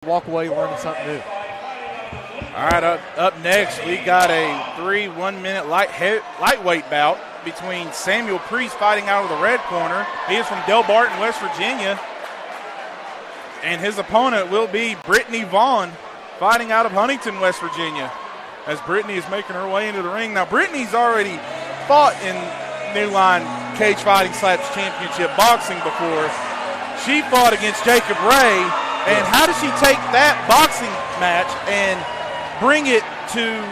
walk away learning something new. All right, up next, we got a 1-minute lightweight bout between Samuel Preece fighting out of the red corner. He is from Delbarton, West Virginia. And his opponent will be Brittani Vaughn fighting out of Huntington, West Virginia, as Brittani is making her way into the ring. Now, Brittany's already fought in New Line Cagefighting Slaps Championship boxing before. She fought against Jacob Ray. And how does she take that boxing match and bring it to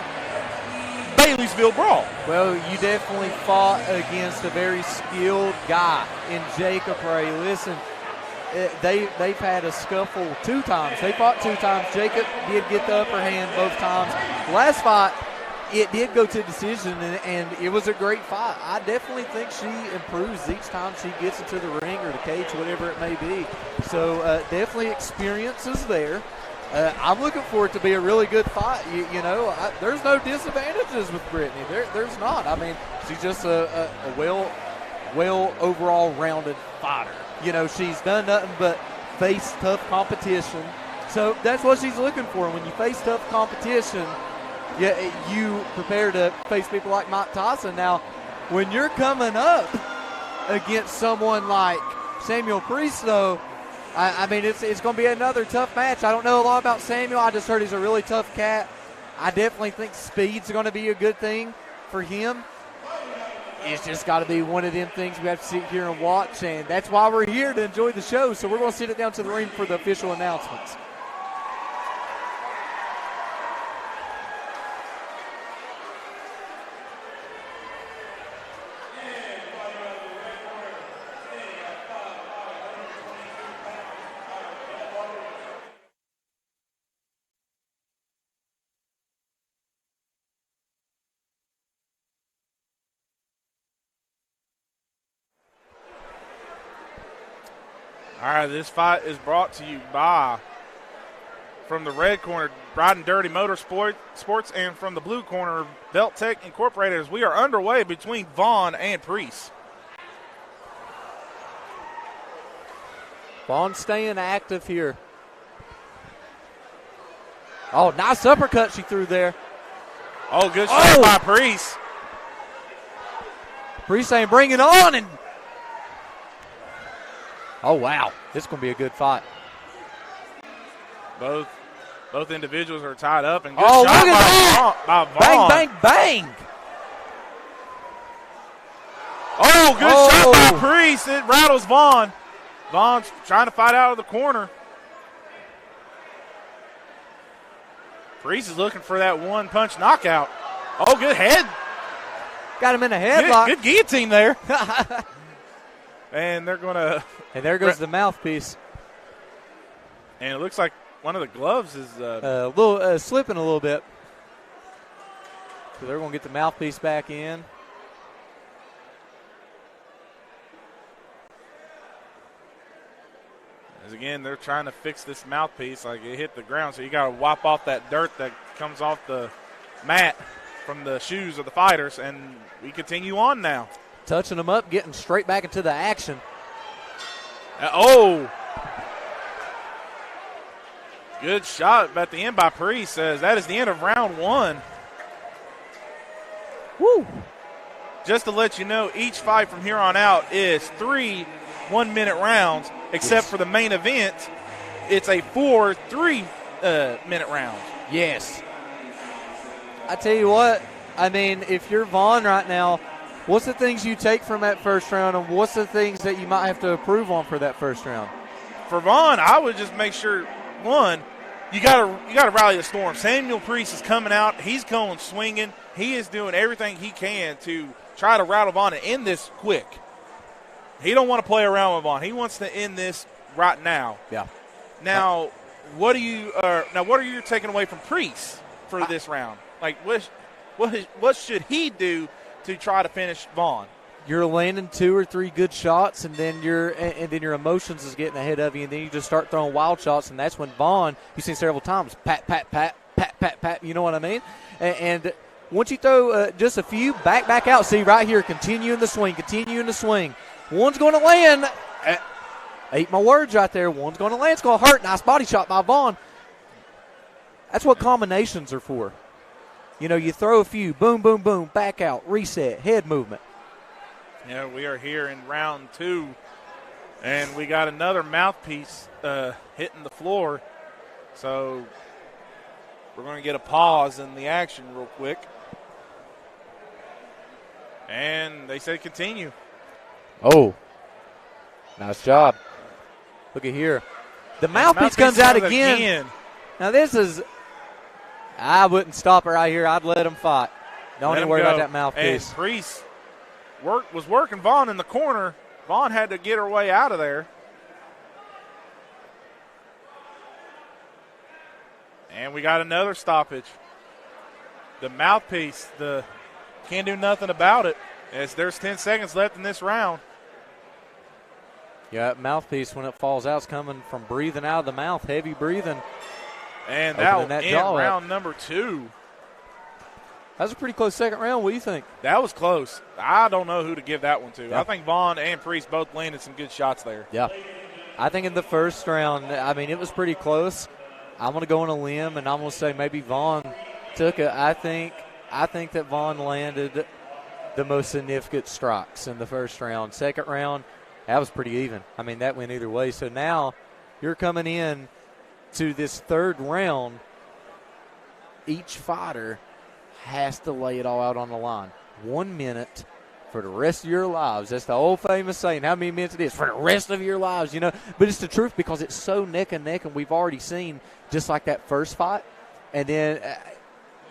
Baileysville Brawl? Well, you definitely fought against a very skilled guy in Jacob Ray. Listen, they've had a scuffle 2 times. They fought 2 times. Jacob did get the upper hand both times. Last fight, it did go to decision, and it was a great fight. I definitely think she improves each time she gets into the ring or the cage, whatever it may be. So definitely experience is there. I'm looking for it to be a really good fight. There's no disadvantages with Brittany. There's not. I mean, she's just a well overall rounded fighter. She's done nothing but face tough competition. So that's what she's looking for. When you face tough competition, you prepare to face people like Mike Tyson. Now, when you're coming up against someone like Samuel Preece, though, I mean, it's going to be another tough match. I don't know a lot about Samuel. I just heard he's a really tough cat. I definitely think speed's going to be a good thing for him. It's just got to be one of them things we have to sit here and watch, and that's why we're here, to enjoy the show. So we're going to sit it down to the ring for the official announcements. All right, this fight is brought to you by, from the red corner, Ride and Dirty Motorsports, and from the blue corner, Belt Tech Incorporated, as we are underway between Vaughn and Preece. Vaughn staying active here. Oh, nice uppercut she threw there. Oh, good shot by Preece. Preece saying, bring it on, and oh, wow. This is going to be a good fight. Both individuals are tied up. And good shot look at by Vaughn. Bang, bang, bang. Oh, good shot by Preece. It rattles Vaughn. Vaughn's trying to fight out of the corner. Preece is looking for that one-punch knockout. Oh, good head. Got him in a headlock. Good guillotine there. And they're going to. And there goes the mouthpiece. And it looks like one of the gloves is slipping a little bit. So they're going to get the mouthpiece back in. As again, they're trying to fix this mouthpiece. Like, it hit the ground, so you got to wipe off that dirt that comes off the mat from the shoes of the fighters. And we continue on now. Touching them up, getting straight back into the action. Good shot at the end by Preece. Says that is the end of round 1. Woo! Just to let you know, each fight from here on out is 3 1-minute rounds, except for the main event. It's a 4 3-minute rounds. Yes. I tell you what, I mean, if you're Vaughn right now, what's the things you take from that first round, and what's the things that you might have to improve on for that first round? For Vaughn, I would just make sure, one, you gotta rally the storm. Samuel Preece is coming out. He's going swinging. He is doing everything he can to try to rattle Vaughn and end this quick. He don't want to play around with Vaughn. He wants to end this right now. Yeah. Now, what are you taking away from Preece for this round? Like, what should he do to try to finish Vaughn? You're landing 2 or 3 good shots, and then your emotions is getting ahead of you, and then you just start throwing wild shots, and that's when Vaughn, you've seen several times, pat, pat, pat, pat, pat, pat. You know what I mean? And once you throw just a few, back out. See right here, continuing the swing. One's going to land. Ate my words right there. One's going to land. It's going to hurt. Nice body shot by Vaughn. That's what combinations are for. You know, you throw a few, boom, boom, boom, back out, reset, head movement. Yeah, we are here in round 2, and we got another mouthpiece hitting the floor. So we're going to get a pause in the action real quick. And they say continue. Oh, nice job. Look at here. The mouthpiece comes out again. Now this is, I wouldn't stop it right here. I'd let him fight. Don't even worry about that mouthpiece. And Preece was working Vaughn in the corner. Vaughn had to get her way out of there. And we got another stoppage. The mouthpiece, can't do nothing about it, as there's 10 seconds left in this round. Yeah, that mouthpiece, when it falls out, is coming from breathing out of the mouth, heavy breathing. And that will end round number 2. That was a pretty close second round. What do you think? That was close. I don't know who to give that one to. Yeah. I think Vaughn and Preece both landed some good shots there. Yeah. I think in the first round, I mean, it was pretty close. I'm going to go on a limb, and I'm going to say maybe Vaughn took it. I think that Vaughn landed the most significant strikes in the first round. Second round, that was pretty even. I mean, that went either way. So now you're coming in to this third round. Each fighter has to lay it all out on the line. 1 minute for the rest of your lives. That's the old famous saying, how many minutes it is for the rest of your lives, you know. But it's the truth because it's so neck and neck, and we've already seen just like that first fight. And then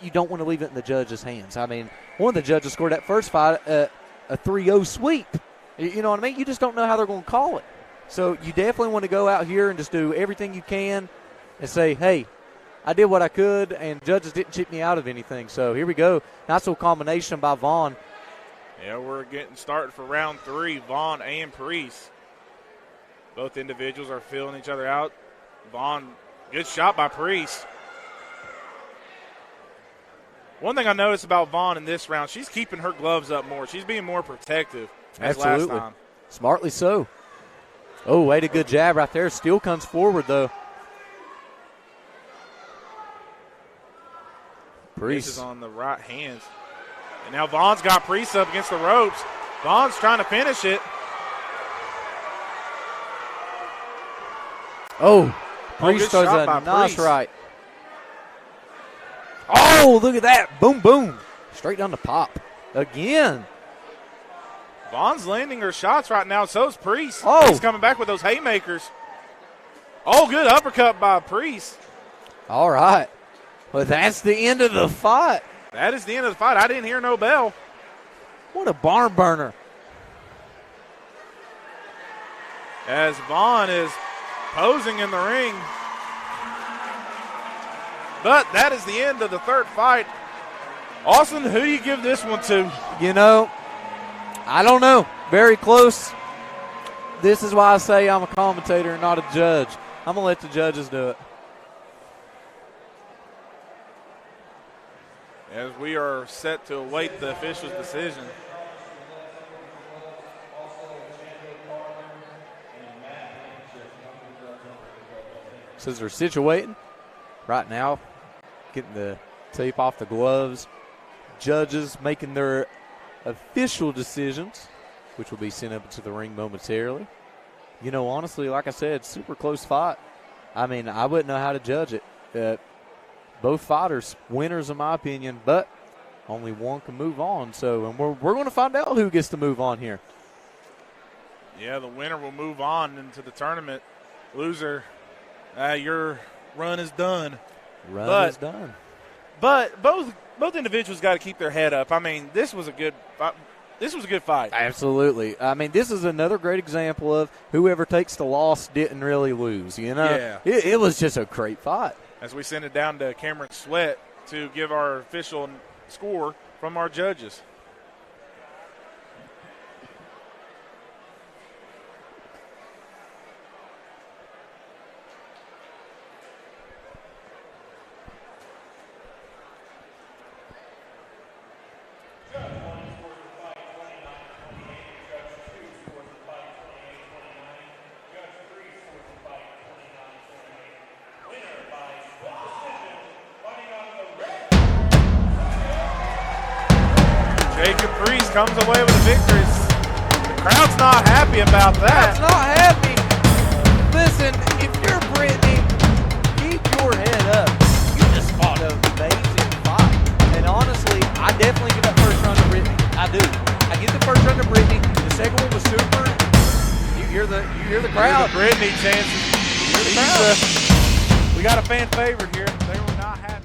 you don't want to leave it in the judge's hands. I mean, one of the judges scored that first fight a 3-0 sweep. You know what I mean? You just don't know how they're going to call it. So you definitely want to go out here and just do everything you can and say, hey, I did what I could, and judges didn't chip me out of anything. So here we go. Nice little combination by Vaughn. Yeah, we're getting started for round 3, Vaughn and Preece. Both individuals are filling each other out. Vaughn, good shot by Preece. One thing I noticed about Vaughn in this round, she's keeping her gloves up more. She's being more protective as last time. Smartly so. Oh, wait, a good jab right there. Still comes forward, though. Preece is on the right hand. And now Vaughn's got Preece up against the ropes. Vaughn's trying to finish it. Oh, Preece throws a nice right. Oh, look at that. Boom, boom. Straight down the pop. Again. Vaughn's landing her shots right now. So is Preece. Oh. He's coming back with those haymakers. Oh, good uppercut by Preece. All right. Well, that's the end of the fight. That is the end of the fight. I didn't hear no bell. What a barn burner. As Vaughn is posing in the ring. But that is the end of the third fight. Austin, who do you give this one to? You know, I don't know. Very close. This is why I say I'm a commentator and not a judge. I'm going to let the judges do it. As we are set to await the official's decision. Says they're situating right now, getting the tape off the gloves. Judges making their official decisions, which will be sent up into the ring momentarily. You know, honestly, like I said, super close fight. I mean, I wouldn't know how to judge it. Both fighters, winners in my opinion, but only one can move on. So, and we're going to find out who gets to move on here. Yeah, the winner will move on into the tournament. Loser, your run is done. Run is done. But both individuals got to keep their head up. I mean, this was a good fight. Absolutely. I mean, this is another great example of whoever takes the loss didn't really lose. You know, yeah. It was just a great fight. As we send it down to Cameron Sweat to give our official score from our judges. Jacob Preece comes away with a victory. The crowd's not happy about that. That's not happy. Listen, if you're Brittani, keep your head up. You just fought an amazing fight. And honestly, I definitely give that first round to Brittani. I do. I give the first round to Brittani. The second one was super. You hear the crowd. Brittani chances. You hear the crowd. We got a fan favorite here. They were not happy.